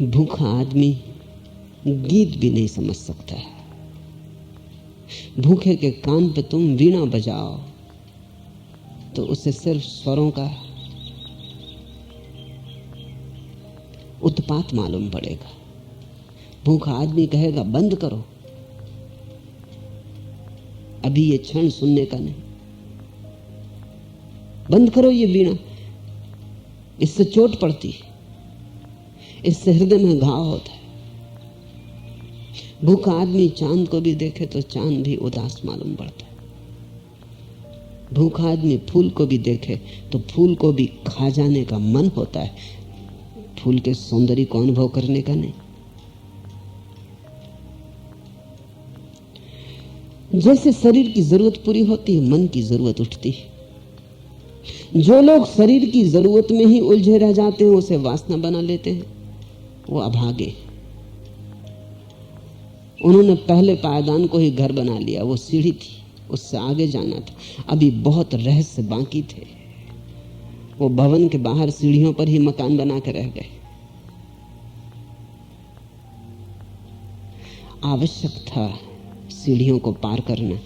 भूखा आदमी गीत भी नहीं समझ सकता। भूखे के कान पे तुम वीणा बजाओ तो उसे सिर्फ स्वरों का उत्पात मालूम पड़ेगा। भूखा आदमी कहेगा बंद करो, अभी ये क्षण सुनने का नहीं, बंद करो ये वीणा, इससे चोट पड़ती है, इससे हृदय में घाव होता है। भूखा आदमी चांद को भी देखे तो चांद भी उदास मालूम पड़ता है। भूखा आदमी फूल को भी देखे तो फूल को भी खा जाने का मन होता है, फूल के सौंदर्य को अनुभव करने का नहीं। जैसे शरीर की जरूरत पूरी होती है, मन की जरूरत उठती है। जो लोग शरीर की जरूरत में ही उलझे रह जाते हैं, उसे वासना बना लेते हैं, वो अभागे। उन्होंने पहले पायदान को ही घर बना लिया, वो सीढ़ी थी, उससे आगे जाना था, अभी बहुत रहस्य बाकी थे। वो भवन के बाहर सीढ़ियों पर ही मकान बना कर रह गए। आवश्यक था सीढ़ियों को पार करना,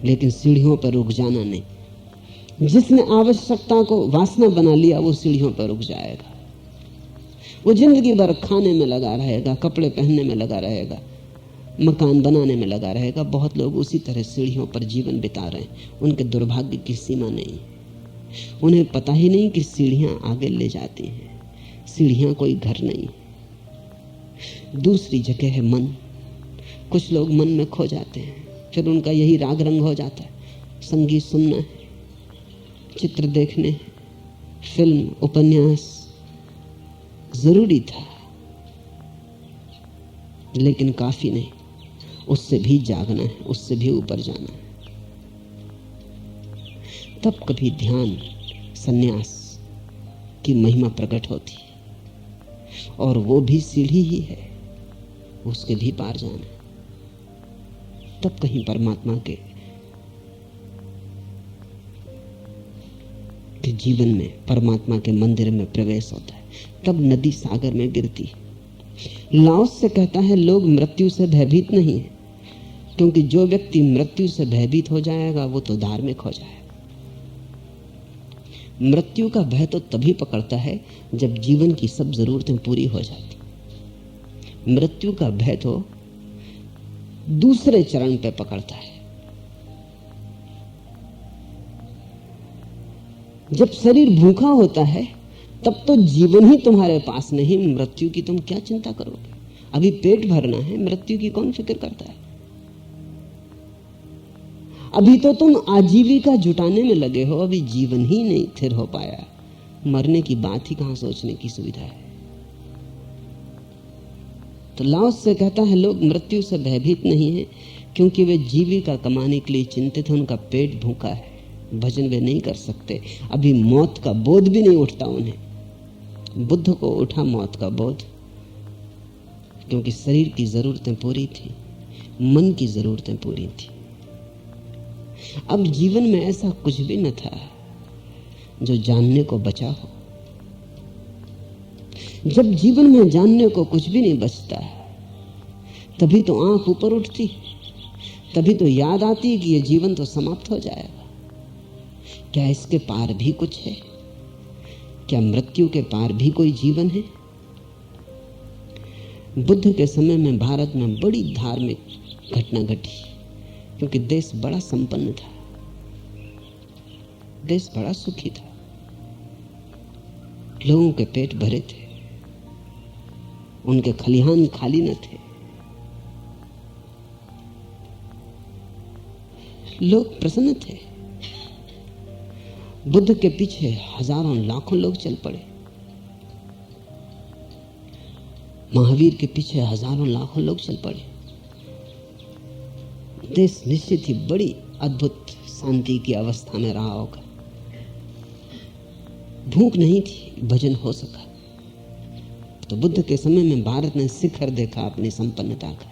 लेकिन सीढ़ियों पर रुक जाना नहीं। जिसने आवश्यकता को वासना बना लिया वो सीढ़ियों पर रुक जाएगा। वो जिंदगी भर खाने में लगा रहेगा, कपड़े पहनने में लगा रहेगा, मकान बनाने में लगा रहेगा। बहुत लोग उसी तरह सीढ़ियों पर जीवन बिता रहे हैं। उनके दुर्भाग्य की सीमा नहीं, उन्हें पता ही नहीं कि सीढ़ियां आगे ले जाती हैं। सीढ़ियां कोई घर नहीं। दूसरी जगह है मन। कुछ लोग मन में खो जाते हैं, फिर उनका यही राग रंग हो जाता है। संगीत सुनना है, चित्र देखने, फिल्म, उपन्यास जरूरी था, लेकिन काफी नहीं। उससे भी जागना है, उससे भी ऊपर जाना है। तब कभी ध्यान, सन्यास की महिमा प्रकट होती है, और वो भी सीढ़ी ही है, उसके भी पार जाना है। तब कहीं परमात्मा के जीवन में, परमात्मा के मंदिर में प्रवेश होता है। तब नदी सागर में गिरती है। लाओस से कहता है लोग मृत्यु से भयभीत नहीं है, क्योंकि जो व्यक्ति मृत्यु से भयभीत हो जाएगा वो तो धार्मिक हो जाएगा। मृत्यु का भय तो तभी पकड़ता है जब जीवन की सब जरूरतें पूरी हो जाती। मृत्यु का भय तो दूसरे चरण पे पकड़ता है। जब शरीर भूखा होता है तब तो जीवन ही तुम्हारे पास नहीं, मृत्यु की तुम क्या चिंता करोगे? अभी पेट भरना है, मृत्यु की कौन फिक्र करता है? अभी तो तुम आजीविका जुटाने में लगे हो, अभी जीवन ही नहीं स्थिर हो पाया, मरने की बात ही कहां सोचने की सुविधा है। तो लाओस से कहता है लोग मृत्यु से भयभीत नहीं है, क्योंकि वे जीविका कमाने के लिए चिंतित है, उनका पेट भूखा है, भजन वे नहीं कर सकते। अभी मौत का बोध भी नहीं उठता उन्हें। बुद्ध को उठा मौत का बोध, क्योंकि शरीर की जरूरतें पूरी थी, मन की जरूरतें पूरी थी। अब जीवन में ऐसा कुछ भी न था जो जानने को बचा हो। जब जीवन में जानने को कुछ भी नहीं बचता, तभी तो आंख ऊपर उठती, तभी तो याद आती कि ये जीवन तो समाप्त हो जाएगा। क्या इसके पार भी कुछ है? क्या मृत्यु के पार भी कोई जीवन है? बुद्ध के समय में भारत में बड़ी धार्मिक घटना घटी, क्योंकि देश बड़ा संपन्न था, देश बड़ा सुखी था, लोगों के पेट भरे थे, उनके खलिहान खाली न थे, लोग प्रसन्न थे। बुद्ध के पीछे हजारों लाखों लोग चल पड़े, महावीर के पीछे हजारों लाखों लोग चल पड़े। देश निश्चित ही बड़ी अद्भुत शांति की अवस्था में रहा होगा। भूख नहीं थी, भजन हो सका। तो बुद्ध के समय में भारत ने शिखर देखा अपनी संपन्नता का।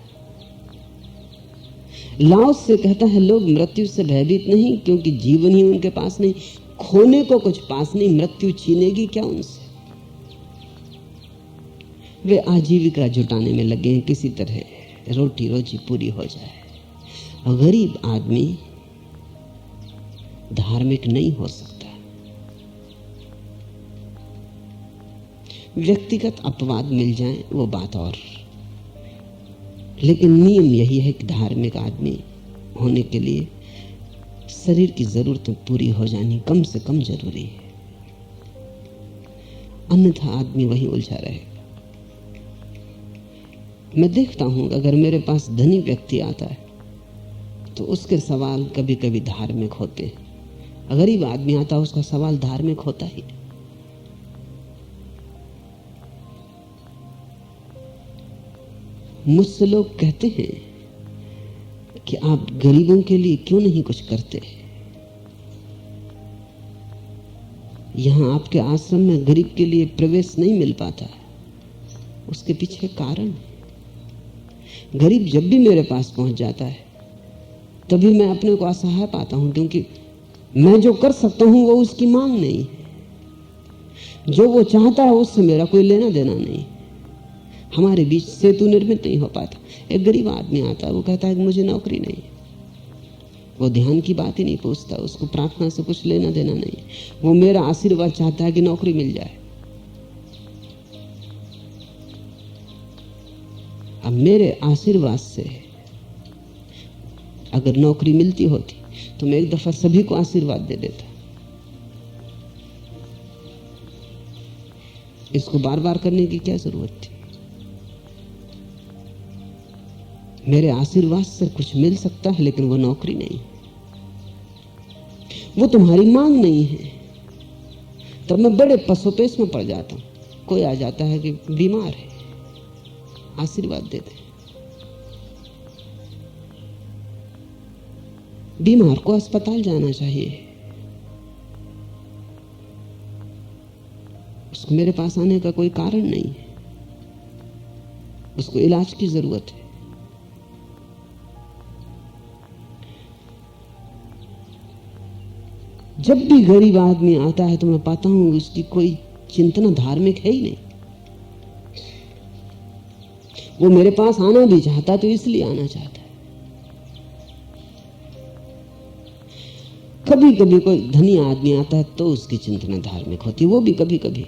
लाओस से कहता है लोग मृत्यु से भयभीत नहीं, क्योंकि जीवन ही उनके पास नहीं, खोने को कुछ पास नहीं, मृत्यु छीनेगी क्या उनसे? वे आजीविका जुटाने में लगे हैं, किसी तरह रोटी रोजी पूरी हो जाए। और गरीब आदमी धार्मिक नहीं हो सकता। व्यक्तिगत अपवाद मिल जाए वो बात और, लेकिन नियम यही है कि धार्मिक आदमी होने के लिए शरीर की जरूरतें पूरी हो जानी कम से कम जरूरी है, अन्यथा आदमी वहीं उलझा रहेगा। मैं देखता हूं अगर मेरे पास धनी व्यक्ति आता है तो उसके सवाल कभी कभी धार्मिक होते हैं। गरीब आदमी आता है उसका सवाल धार्मिक होता ही। मुझसे लोग कहते हैं कि आप गरीबों के लिए क्यों नहीं कुछ करते। यहां आपके आश्रम में गरीब के लिए प्रवेश नहीं मिल पाता, उसके पीछे कारण है। गरीब जब भी मेरे पास पहुंच जाता है तभी मैं अपने को असहाय पाता हूं, क्योंकि मैं जो कर सकता हूं वो उसकी मांग नहीं है। जो वो चाहता है उससे मेरा कोई लेना देना नहीं। हमारे बीच सेतु निर्मित नहीं हो पाता। एक गरीब आदमी आता है, वो कहता है कि मुझे नौकरी नहीं। वो ध्यान की बात ही नहीं पूछता, उसको प्रार्थना से कुछ लेना देना नहीं। वो मेरा आशीर्वाद चाहता है कि नौकरी मिल जाए। अब मेरे आशीर्वाद से अगर नौकरी मिलती होती तो मैं एक दफा सभी को आशीर्वाद दे देता। इसको बार बार करने की क्या जरूरत थी। मेरे आशीर्वाद से कुछ मिल सकता है, लेकिन वो नौकरी नहीं, वो तुम्हारी मांग नहीं है। तब मैं बड़े पसोपेश में पड़ जाता हूं। कोई आ जाता है कि बीमार है, आशीर्वाद दे दे। बीमार को अस्पताल जाना चाहिए, उसको मेरे पास आने का कोई कारण नहीं है, उसको इलाज की जरूरत है। जब भी गरीब आदमी आता है तो मैं पाता हूं उसकी कोई चिंतना धार्मिक है ही नहीं। वो मेरे पास आना भी चाहता तो इसलिए आना चाहता है। कभी कभी कोई धनी आदमी आता है तो उसकी चिंतना धार्मिक होती है, वो भी कभी कभी।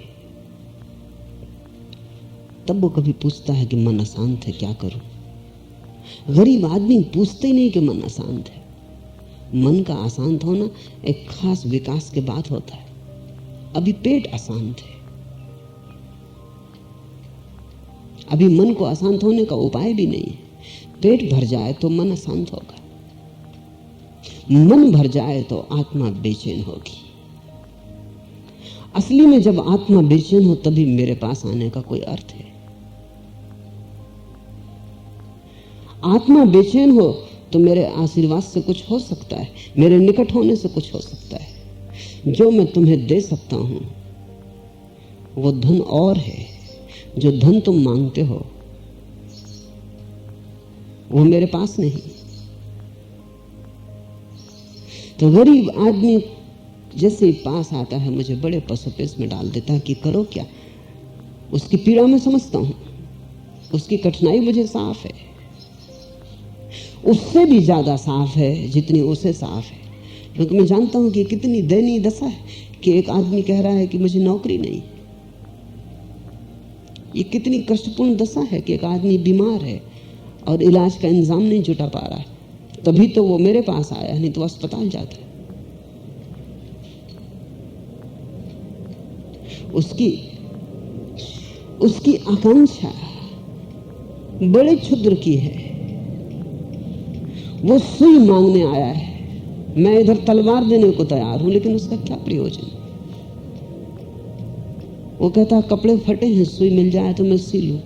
तब वो कभी पूछता है कि मन अशांत है, क्या करूं। गरीब आदमी पूछते ही नहीं कि मन अशांत है। मन का अशांत होना एक खास विकास के बाद होता है। अभी पेट अशांत है, अभी मन को अशांत होने का उपाय भी नहीं है। पेट भर जाए तो मन अशांत होगा, मन भर जाए तो आत्मा बेचैन होगी। असली में जब आत्मा बेचैन हो तभी मेरे पास आने का कोई अर्थ है। आत्मा बेचैन हो तो मेरे आशीर्वाद से कुछ हो सकता है, मेरे निकट होने से कुछ हो सकता है। जो मैं तुम्हें दे सकता हूं वो धन और है। जो धन तुम मांगते हो वो मेरे पास नहीं। तो गरीब आदमी जैसे ही पास आता है मुझे बड़े पसोपेश में डाल देता है कि करो क्या। उसकी पीड़ा मैं समझता हूं, उसकी कठिनाई मुझे साफ है, उससे भी ज्यादा साफ है जितनी उसे साफ है। क्योंकि मैं जानता हूं कि कितनी दयनीय दशा है कि एक आदमी कह रहा है कि मुझे नौकरी नहीं। ये कितनी कष्टपूर्ण दशा है कि एक आदमी बीमार है और इलाज का इंतजाम नहीं जुटा पा रहा है। तभी तो वो मेरे पास आया, नहीं तो अस्पताल जाता है। उसकी आकांक्षा बड़े क्षुद्र की है। वो सुई मांगने आया है, मैं इधर तलवार देने को तैयार हूं, लेकिन उसका क्या प्रयोजन। वो कहता कपड़े फटे हैं, सुई मिल जाए तो मैं सी लूं।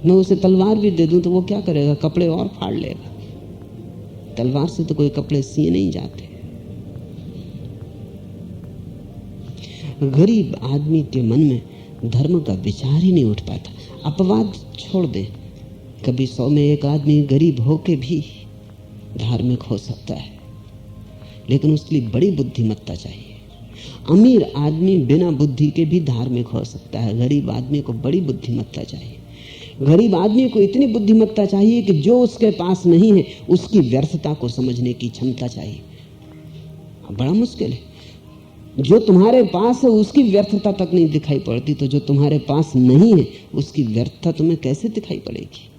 मैं उसे तलवार भी दे दूं तो वो क्या करेगा, कपड़े और फाड़ लेगा। तलवार से तो कोई कपड़े सिए नहीं जाते। गरीब आदमी के मन में धर्म का विचार ही नहीं उठ पाता। अपवाद छोड़ दे, कभी 100 में एक आदमी गरीब होके भी धार्मिक हो सकता है, लेकिन उसके लिए बड़ी बुद्धिमत्ता चाहिए। अमीर आदमी बिना बुद्धि के भी धार्मिक हो सकता है। गरीब आदमी को बड़ी बुद्धिमत्ता चाहिए। गरीब आदमी को इतनी बुद्धिमत्ता चाहिए कि जो उसके पास नहीं है उसकी व्यर्थता को समझने की क्षमता चाहिए। बड़ा मुश्किल है। जो तुम्हारे पास है उसकी व्यर्थता तक नहीं दिखाई पड़ती, तो जो तुम्हारे पास नहीं है उसकी व्यर्थता तुम्हें कैसे दिखाई पड़ेगी।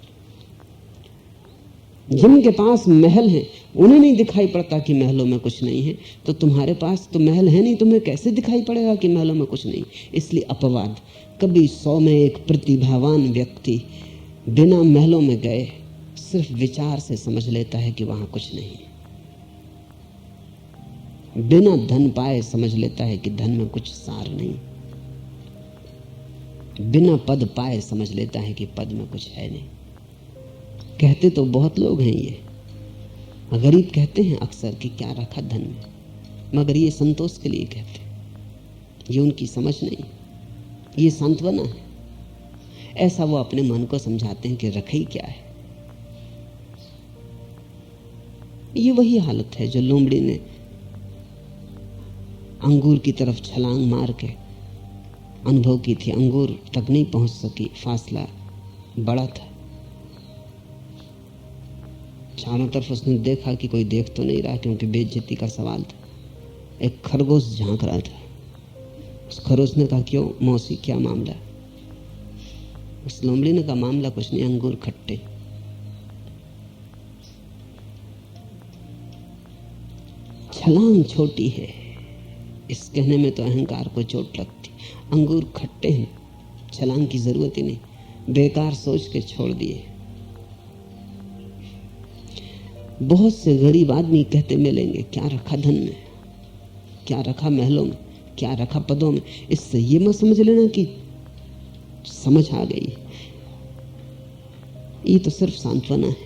जिनके पास महल है उन्हें नहीं दिखाई पड़ता कि महलों में कुछ नहीं है, तो तुम्हारे पास तो महल है नहीं, तुम्हें कैसे दिखाई पड़ेगा कि महलों में कुछ नहीं। इसलिए अपवाद, कभी 100 में एक प्रतिभावान व्यक्ति बिना महलों में गए सिर्फ विचार से समझ लेता है कि वहां कुछ नहीं है। बिना धन पाए समझ लेता है कि धन में कुछ सार नहीं। बिना पद पाए समझ लेता है कि पद में कुछ है नहीं। कहते तो बहुत लोग हैं ये, गरीब कहते हैं अक्सर कि क्या रखा धन में, मगर ये संतोष के लिए कहते हैं। ये उनकी समझ नहीं, ये सांत्वना है। ऐसा वो अपने मन को समझाते हैं कि रखे ही क्या है। ये वही हालत है जो लोमड़ी ने अंगूर की तरफ छलांग मार के अनुभव की थी। अंगूर तक नहीं पहुंच सकी, फासला बड़ा था। चारों तरफ उसने देखा कि कोई देख तो नहीं रहा, क्योंकि बेइज्जती का सवाल था। एक खरगोश झांक रहा था। उस खरगोश ने कहा, क्यों मौसी, क्या मामला? उस लोमड़ी ने कहा, मामला कुछ नहीं, अंगूर खट्टे। छलांग छोटी है, इस कहने में तो अहंकार को चोट लगती। अंगूर खट्टे हैं, छलांग की जरूरत ही नहीं, बेकार सोच के छोड़ दिए। बहुत से गरीब आदमी कहते मिलेंगे, क्या रखा धन में, क्या रखा महलों में, क्या रखा पदों में। इससे ये मत समझ लेना कि समझ आ गई। ये तो सिर्फ सांत्वना है।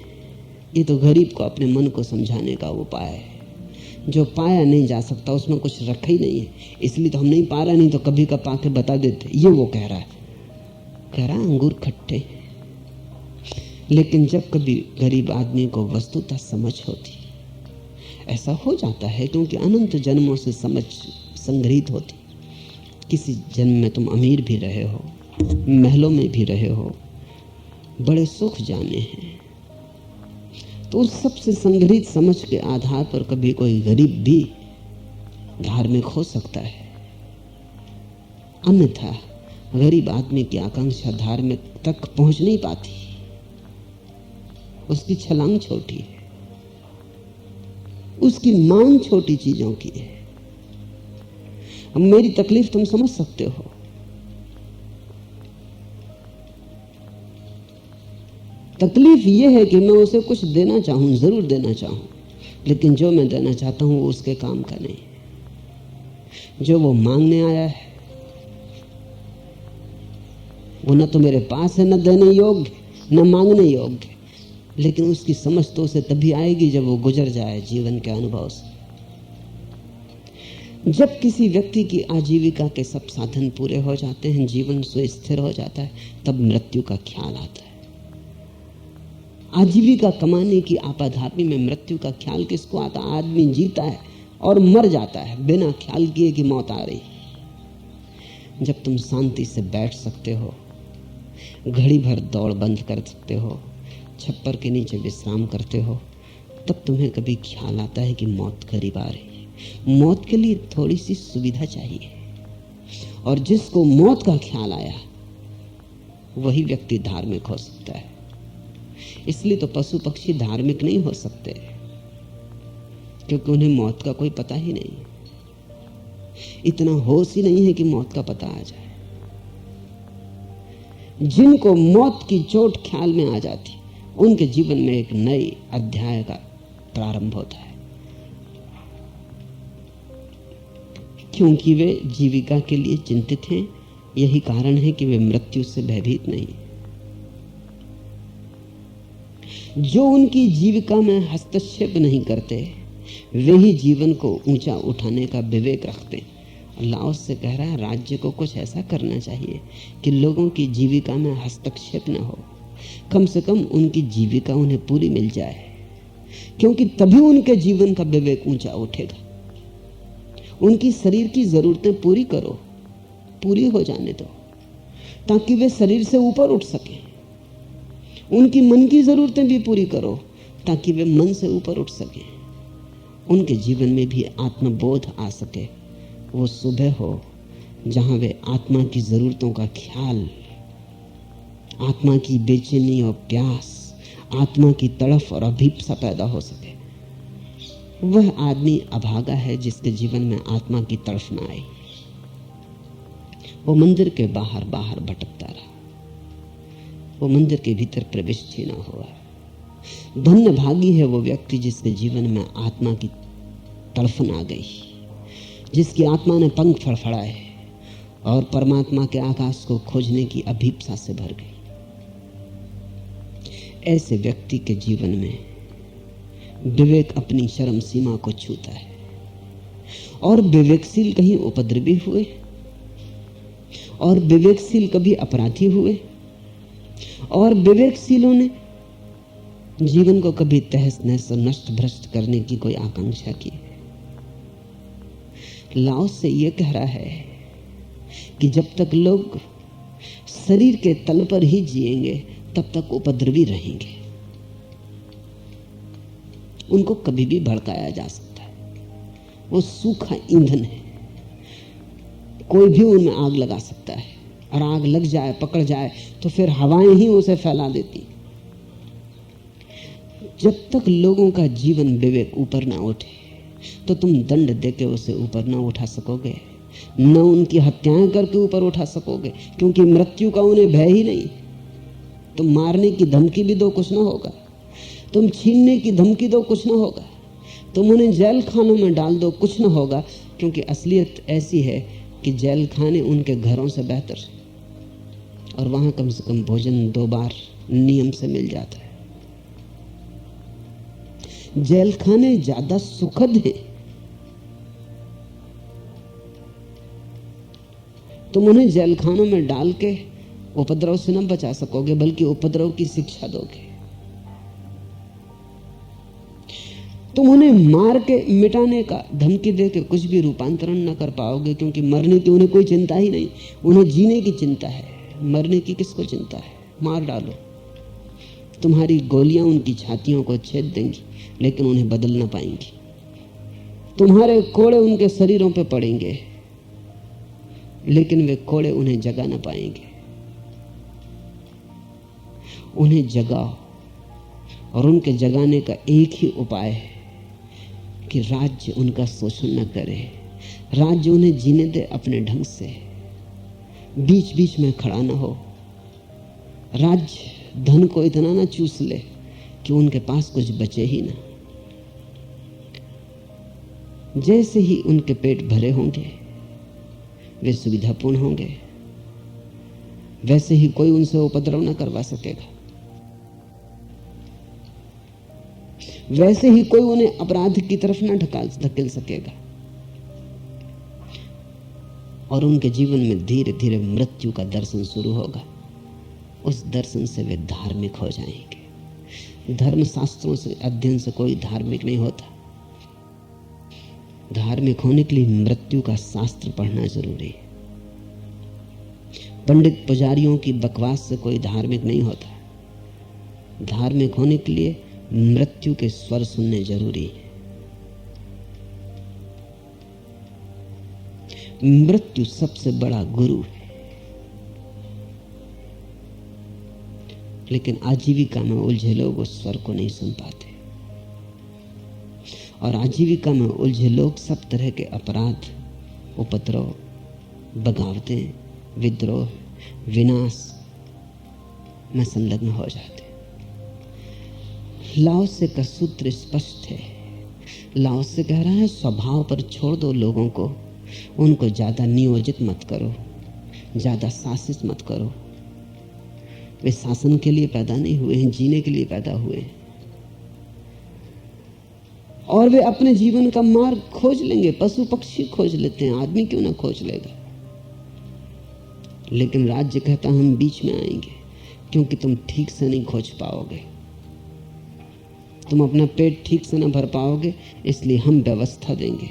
ये तो गरीब को अपने मन को समझाने का उपाय है। जो पाया नहीं जा सकता उसमें कुछ रखा ही नहीं है, इसलिए तो हम नहीं पा रहे, नहीं तो कभी का पाके बता देते। ये वो कह रहा है, अंगूर खट्टे। लेकिन जब कभी गरीब आदमी को वस्तुतः समझ होती, ऐसा हो जाता है क्योंकि अनंत जन्मों से समझ संग्रहित होती। किसी जन्म में तुम अमीर भी रहे हो, महलों में भी रहे हो, बड़े सुख जाने हैं, तो उस सबसे संग्रहित समझ के आधार पर कभी कोई गरीब भी धार्मिक हो सकता है। अन्यथा गरीब आदमी की आकांक्षा धार्मिक तक पहुंच नहीं पाती, उसकी छलांग छोटी है, उसकी मांग छोटी चीजों की है। अब मेरी तकलीफ तुम समझ सकते हो। तकलीफ यह है कि मैं उसे कुछ देना चाहूं, जरूर देना चाहूं, लेकिन जो मैं देना चाहता हूं वो उसके काम का नहीं। जो वो मांगने आया है वो न तो मेरे पास है, न देने योग्य, न मांगने योग्य, लेकिन उसकी समझ तो उसे तभी आएगी जब वो गुजर जाए जीवन के अनुभव से। जब किसी व्यक्ति की आजीविका के सब साधन पूरे हो जाते हैं, जीवन सुस्थिर हो जाता है, तब मृत्यु का ख्याल आता है। आजीविका कमाने की आपाधापी में मृत्यु का ख्याल किसको आता? आदमी जीता है और मर जाता है बिना ख्याल किए कि मौत आ रही। जब तुम शांति से बैठ सकते हो, घड़ी भर दौड़ बंद कर सकते हो, छप्पर के नीचे विश्राम करते हो, तब तुम्हें कभी ख्याल आता है कि मौत करीब आ रही है। मौत के लिए थोड़ी सी सुविधा चाहिए, और जिसको मौत का ख्याल आया वही व्यक्ति धार्मिक हो सकता है। इसलिए तो पशु पक्षी धार्मिक नहीं हो सकते, क्योंकि उन्हें मौत का कोई पता ही नहीं, इतना होश ही नहीं है कि मौत का पता आ जाए। जिनको मौत की चोट ख्याल में आ जाती, उनके जीवन में एक नए अध्याय का प्रारंभ होता है, क्योंकि वे जीविका के लिए चिंतित हैं। यही कारण है कि वे मृत्यु से भयभीत नहीं। जो उनकी जीविका में हस्तक्षेप नहीं करते, वे ही जीवन को ऊंचा उठाने का विवेक रखते हैं। लाओस से कह रहा है, राज्य को कुछ ऐसा करना चाहिए कि लोगों की जीविका में हस्तक्षेप न हो, कम से कम उनकी जीविका उन्हें पूरी मिल जाए, क्योंकि तभी उनके जीवन का विवेक ऊंचा उठेगा। उनकी शरीर की जरूरतें पूरी करो, पूरी हो जाने दो, ताकि वे शरीर से ऊपर उठ सकें। उनकी मन की जरूरतें भी पूरी करो, ताकि वे मन से ऊपर उठ सकें। उनके जीवन में भी आत्मबोध आ सके। वो सुबह हो जहां वे आत्मा की जरूरतों का ख्याल, आत्मा की बेचैनी और प्यास, आत्मा की तड़फ और अभीप्सा पैदा हो सके। वह आदमी अभागा है जिसके जीवन में आत्मा की तड़फ न आई। वो मंदिर के बाहर बाहर भटकता रहा, वो मंदिर के भीतर प्रविष्ट ही न हुआ। धन्य भागी है वो व्यक्ति जिसके जीवन में आत्मा की तड़फन आ गई, जिसकी आत्मा ने पंख फड़फड़ाए और परमात्मा के आकाश को खोजने की अभीप्सा से भर गई। ऐसे व्यक्ति के जीवन में विवेक अपनी चरम सीमा को छूता है। और विवेकशील कहीं उपद्रवी हुए, और विवेकशील कभी अपराधी हुए, और विवेकशीलों ने जीवन को कभी तहस नहस और नष्ट भ्रष्ट करने की कोई आकांक्षा की। लाओ से यह कह रहा है कि जब तक लोग शरीर के तल पर ही जिएंगे तब तक उपद्रवी रहेंगे। उनको कभी भी भड़काया जा सकता है, वो सूखा ईंधन है, कोई भी उनमें आग लगा सकता है, और आग लग जाए, पकड़ जाए तो फिर हवाएं ही उसे फैला देती। जब तक लोगों का जीवन विवेक ऊपर ना उठे तो तुम दंड देके उसे ऊपर ना उठा सकोगे, न उनकी हत्याएं करके ऊपर उठा सकोगे, क्योंकि मृत्यु का उन्हें भय ही नहीं। तुम मारने की धमकी भी दो, कुछ ना होगा। तुम छीनने की धमकी दो, कुछ ना होगा। तुम उन्हें जेल खानों में डाल दो, कुछ ना होगा, क्योंकि असलियत ऐसी है कि जेल खाने उनके घरों से बेहतर है, और वहां कम से कम भोजन 2 बार नियम से मिल जाता है। जेल खाने ज्यादा सुखद हैं। तुम उन्हें जेल खानों में डाल के उपद्रव से न बचा सकोगे, बल्कि उपद्रव की शिक्षा दोगे। तुम उन्हें मार के मिटाने का धमकी दे के कुछ भी रूपांतरण न कर पाओगे, क्योंकि मरने की उन्हें कोई चिंता ही नहीं, उन्हें जीने की चिंता है। मरने की किसको चिंता है? मार डालो। तुम्हारी गोलियां उनकी छातियों को छेद देंगी, लेकिन उन्हें बदल ना पाएंगी। तुम्हारे कोड़े उनके शरीरों पे पड़ेंगे, लेकिन वे कोड़े उन्हें जगा ना पाएंगे। उन्हें जगाओ, और उनके जगाने का एक ही उपाय है कि राज्य उनका शोषण न करे। राज्य उन्हें जीने दे अपने ढंग से, बीच बीच में खड़ा ना हो। राज्य धन को इतना ना चूस ले कि उनके पास कुछ बचे ही ना। जैसे ही उनके पेट भरे होंगे, वे सुविधापूर्ण होंगे, वैसे ही कोई उनसे उपद्रव न करवा सकेगा, वैसे ही कोई उन्हें अपराध की तरफ न धकेल सकेगा। और उनके जीवन में धीरे धीरे मृत्यु का दर्शन शुरू होगा। उस दर्शन से वे धार्मिक हो जाएंगे। धर्म शास्त्रों से अध्ययन से कोई धार्मिक नहीं होता। धार्मिक होने के लिए मृत्यु का शास्त्र पढ़ना जरूरी है। पंडित पुजारियों की बकवास से कोई धार्मिक नहीं होता। धार्मिक होने के लिए मृत्यु के स्वर सुनने जरूरी है। मृत्यु सबसे बड़ा गुरु है, लेकिन आजीविका में उलझे लोग उस स्वर को नहीं सुन पाते। और आजीविका में उलझे लोग सब तरह के अपराध, उपद्रव, बगावतें, विद्रोह, विनाश में संलग्न हो जाते। लाओ से का सूत्र स्पष्ट है। लाओ से कह रहा है स्वभाव पर छोड़ दो लोगों को, उनको ज्यादा नियोजित मत करो, ज्यादा शासित मत करो। वे शासन के लिए पैदा नहीं हुए हैं, जीने के लिए पैदा हुए हैं। और वे अपने जीवन का मार्ग खोज लेंगे। पशु पक्षी खोज लेते हैं, आदमी क्यों ना खोज लेगा। लेकिन राज्य कहता हम बीच में आएंगे, क्योंकि तुम ठीक से नहीं खोज पाओगे, तुम अपना पेट ठीक से ना भर पाओगे, इसलिए हम व्यवस्था देंगे।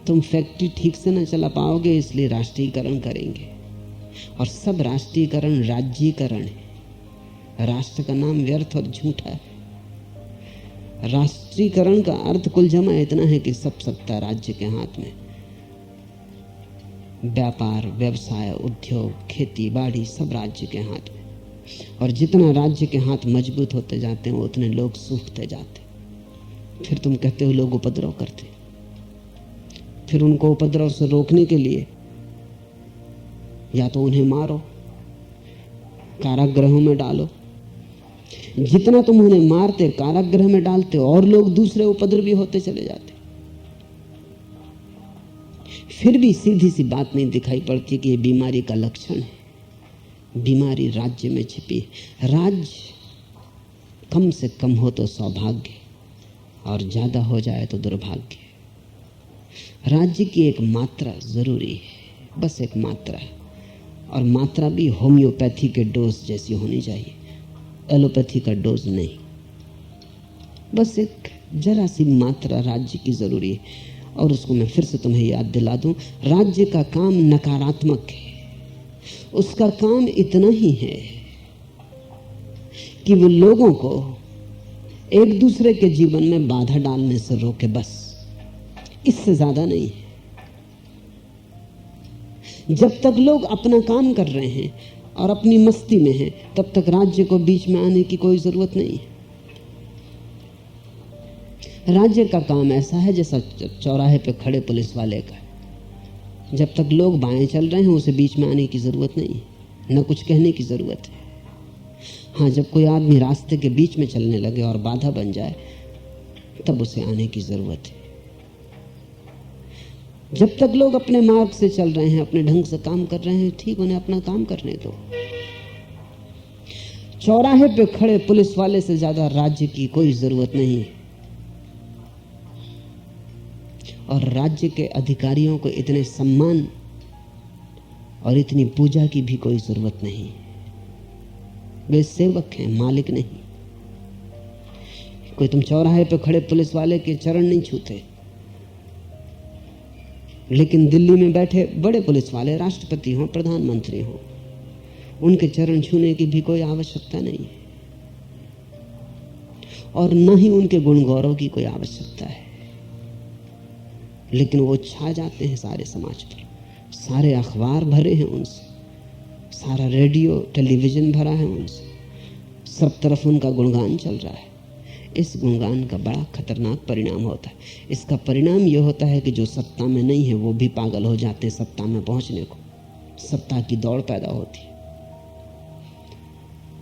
तुम फैक्ट्री ठीक से न चला पाओगे, इसलिए राष्ट्रीयकरण करेंगे। और सब राष्ट्रीयकरण राज्यीकरण है। राष्ट्र का नाम व्यर्थ और झूठा है। राष्ट्रीयकरण का अर्थ कुल जमा इतना है कि सब सत्ता राज्य के हाथ में। व्यापार, व्यवसाय, उद्योग, खेती बाड़ी सब राज्य के हाथ में। और जितना राज्य के हाथ मजबूत होते जाते हैं उतने लोग सूखते जाते। फिर तुम कहते हो लोग उपद्रव करते। फिर उनको उपद्रव से रोकने के लिए या तो उन्हें मारो, कारागृहों में डालो। जितना तुम उन्हें मारते, कारागृह में डालते, और लोग दूसरे उपद्रवी होते चले जाते। फिर भी सीधी सी बात नहीं दिखाई पड़ती कि ये बीमारी का लक्षण है। बीमारी राज्य में छिपी है। राज्य कम से कम हो तो सौभाग्य, और ज्यादा हो जाए तो दुर्भाग्य। राज्य की एक मात्रा जरूरी है, बस एक मात्रा है। और मात्रा भी होम्योपैथी के डोज जैसी होनी चाहिए, एलोपैथी का डोज नहीं। बस एक जरा सी मात्रा राज्य की जरूरी है। और उसको मैं फिर से तुम्हें याद दिला दूं, राज्य का काम नकारात्मक है। उसका काम इतना ही है कि वो लोगों को एक दूसरे के जीवन में बाधा डालने से रोके, बस, इससे ज्यादा नहीं है। जब तक लोग अपना काम कर रहे हैं और अपनी मस्ती में हैं, तब तक राज्य को बीच में आने की कोई जरूरत नहीं है। राज्य का काम ऐसा है जैसा चौराहे पे खड़े पुलिस वाले का। जब तक लोग बाएं चल रहे हैं उसे बीच में आने की जरूरत नहीं है, न कुछ कहने की जरूरत है। हाँ, जब कोई आदमी रास्ते के बीच में चलने लगे और बाधा बन जाए, तब उसे आने की जरूरत है। जब तक लोग अपने मार्ग से चल रहे हैं, अपने ढंग से काम कर रहे हैं, ठीक, उन्हें अपना काम करने दो। चौराहे पे खड़े पुलिस वाले से ज्यादा राज्य की कोई जरूरत नहीं है। और राज्य के अधिकारियों को इतने सम्मान और इतनी पूजा की भी कोई जरूरत नहीं। वे सेवक हैं, मालिक नहीं। कोई तुम चौराहे पे खड़े पुलिस वाले के चरण नहीं छूते, लेकिन दिल्ली में बैठे बड़े पुलिस वाले, राष्ट्रपति हों, प्रधानमंत्री हों, उनके चरण छूने की भी कोई आवश्यकता नहीं है। और न ही उनके गुण गौरव की कोई आवश्यकता है। लेकिन वो छा जाते हैं सारे समाज पर। सारे अखबार भरे हैं उनसे, सारा रेडियो टेलीविजन भरा है उनसे, सब तरफ उनका गुणगान चल रहा है। इस गुणगान का बड़ा खतरनाक परिणाम होता है। इसका परिणाम यह होता है कि जो सत्ता में नहीं है वो भी पागल हो जाते हैं सत्ता में पहुंचने को। सत्ता की दौड़ पैदा होती है।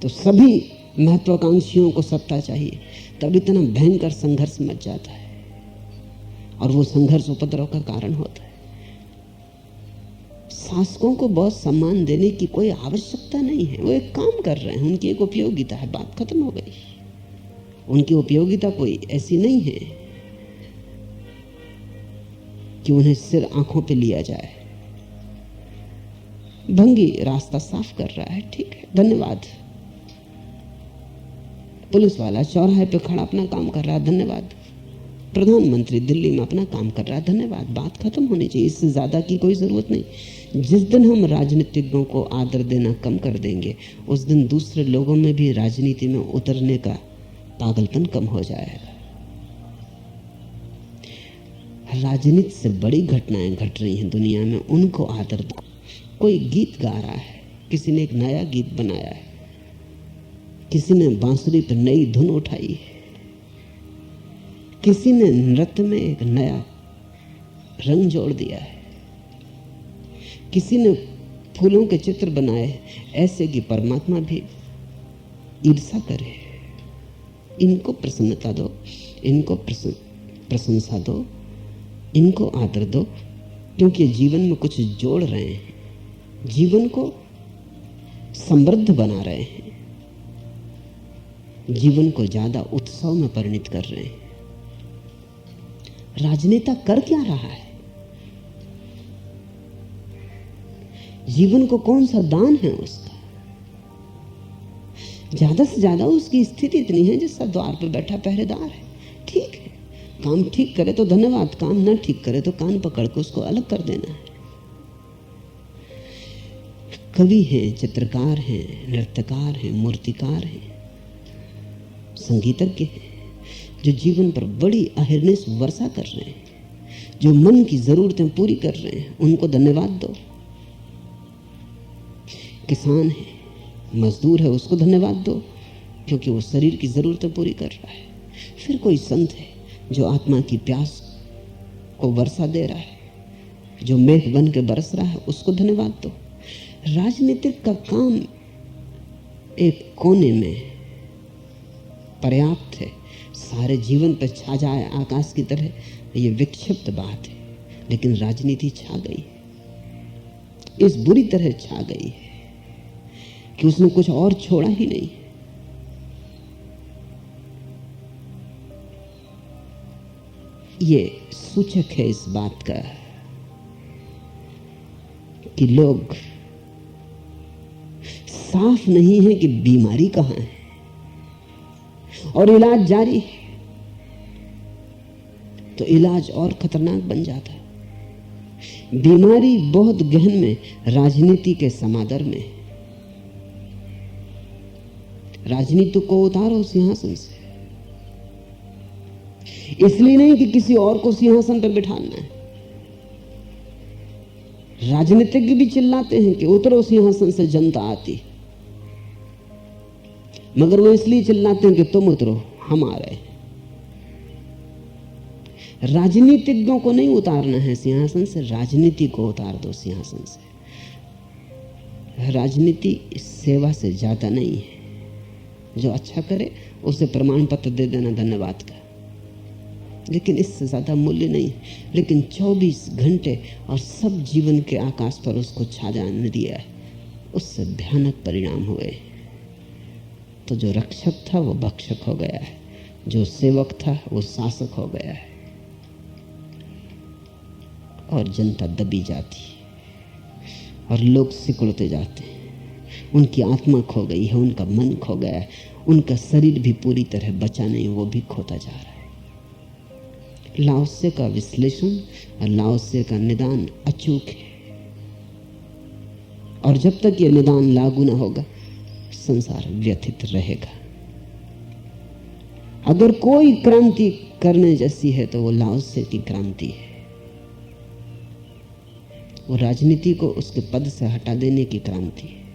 तो सभी महत्वाकांक्षियों को सत्ता चाहिए, तब इतना भयंकर संघर्ष मच जाता है। और वो संघर्ष उपद्रव का कारण होता है। शासकों को बहुत सम्मान देने की कोई आवश्यकता नहीं है। वो एक काम कर रहे हैं, उनकी एक उपयोगिता है, बात खत्म हो गई। उनकी उपयोगिता कोई ऐसी नहीं है कि उन्हें सिर आंखों पे लिया जाए। भंगी रास्ता साफ कर रहा है, ठीक है, धन्यवाद। पुलिस वाला चौराहे पे खड़ा अपना काम कर रहा है, धन्यवाद। प्रधानमंत्री दिल्ली में अपना काम कर रहा है, धन्यवाद। बात खत्म होनी चाहिए, इससे ज्यादा की कोई जरूरत नहीं। जिस दिन हम राजनीतिज्ञों को आदर देना कम कर देंगे, उस दिन दूसरे लोगों में भी राजनीति में उतरने का पागलपन कम हो जाएगा। राजनीति से बड़ी घटनाएं घट रही हैं दुनिया में, उनको आदर दो। कोई गीत गा रहा है, किसी ने एक नया गीत बनाया है, किसी ने बांसुरी पर नई धुन उठाई है, किसी ने नृत्य में एक नया रंग जोड़ दिया है, किसी ने फूलों के चित्र बनाए ऐसे कि परमात्मा भी ईर्षा करे। इनको प्रसन्नता दो, इनको प्रशंसा दो, इनको आदर दो, क्योंकि ये जीवन में कुछ जोड़ रहे हैं, जीवन को समृद्ध बना रहे हैं, जीवन को ज्यादा उत्सव में परिणित कर रहे हैं। राजनेता कर क्या रहा है? जीवन को कौन सा दान है उसका? ज्यादा से ज्यादा उसकी स्थिति इतनी है जैसा द्वार पर बैठा पहरेदार है, ठीक है, काम ठीक करे तो धन्यवाद, काम ना ठीक करे तो कान पकड़ के उसको अलग कर देना है। कवि हैं, चित्रकार हैं, नृत्यकार हैं, मूर्तिकार हैं, संगीतज्ञ हैं, जो जीवन पर बड़ी अहिर्निश वर्षा कर रहे हैं, जो मन की जरूरतें पूरी कर रहे हैं, उनको धन्यवाद दो। किसान है, मजदूर है, उसको धन्यवाद दो क्योंकि वो शरीर की जरूरतें पूरी कर रहा है। फिर कोई संत है जो आत्मा की प्यास को वर्षा दे रहा है, जो मेघ बन के बरस रहा है, उसको धन्यवाद दो। राजनीतिक का काम एक कोने में पर्याप्त है, सारे जीवन पर छा जाए आकाश की तरह, ये विक्षिप्त बात है। लेकिन राजनीति छा गई है, इस बुरी तरह छा गई है कि उसने कुछ और छोड़ा ही नहीं। ये सूचक है इस बात का कि लोग साफ नहीं है कि बीमारी कहां है और इलाज जारी है, तो इलाज और खतरनाक बन जाता है। बीमारी बहुत गहन में राजनीति के समादर में। राजनीति को उतारो सिंहासन से, इसलिए नहीं कि किसी और को सिंहासन पर बिठाना है। राजनीतिज्ञ भी चिल्लाते हैं कि उतरो सिंहासन से, जनता आती, मगर वो इसलिए चिल्लाते हैं कि तुम उतरो, हम आ रहे हैं। राजनीतिज्ञों को नहीं उतारना है सिंहासन से, राजनीति को उतार दो सिंहासन से। राजनीति सेवा से ज्यादा नहीं है। जो अच्छा करे उसे प्रमाण पत्र दे देना धन्यवाद का, लेकिन इससे ज्यादा मूल्य नहीं। लेकिन 24 घंटे और सब जीवन के आकाश पर उसको छा जाने दिया है, उससे भयानक परिणाम हुए। तो जो रक्षक था वो भक्षक हो गया है, जो सेवक था वो शासक हो गया है, और जनता दबी जाती और लोग सिकुड़ते जाते हैं। उनकी आत्मा खो गई है, उनका मन खो गया है, उनका शरीर भी पूरी तरह बचा नहीं, वो भी खोता जा रहा है। लाओसे का विश्लेषण और लाओसे का निदान अचूक है, और जब तक ये निदान लागू ना होगा संसार व्यथित रहेगा। अगर कोई क्रांति करने जैसी है तो वो लाओसे की क्रांति है। वो राजनीति को उसके पद से हटा देने की क्रांति है।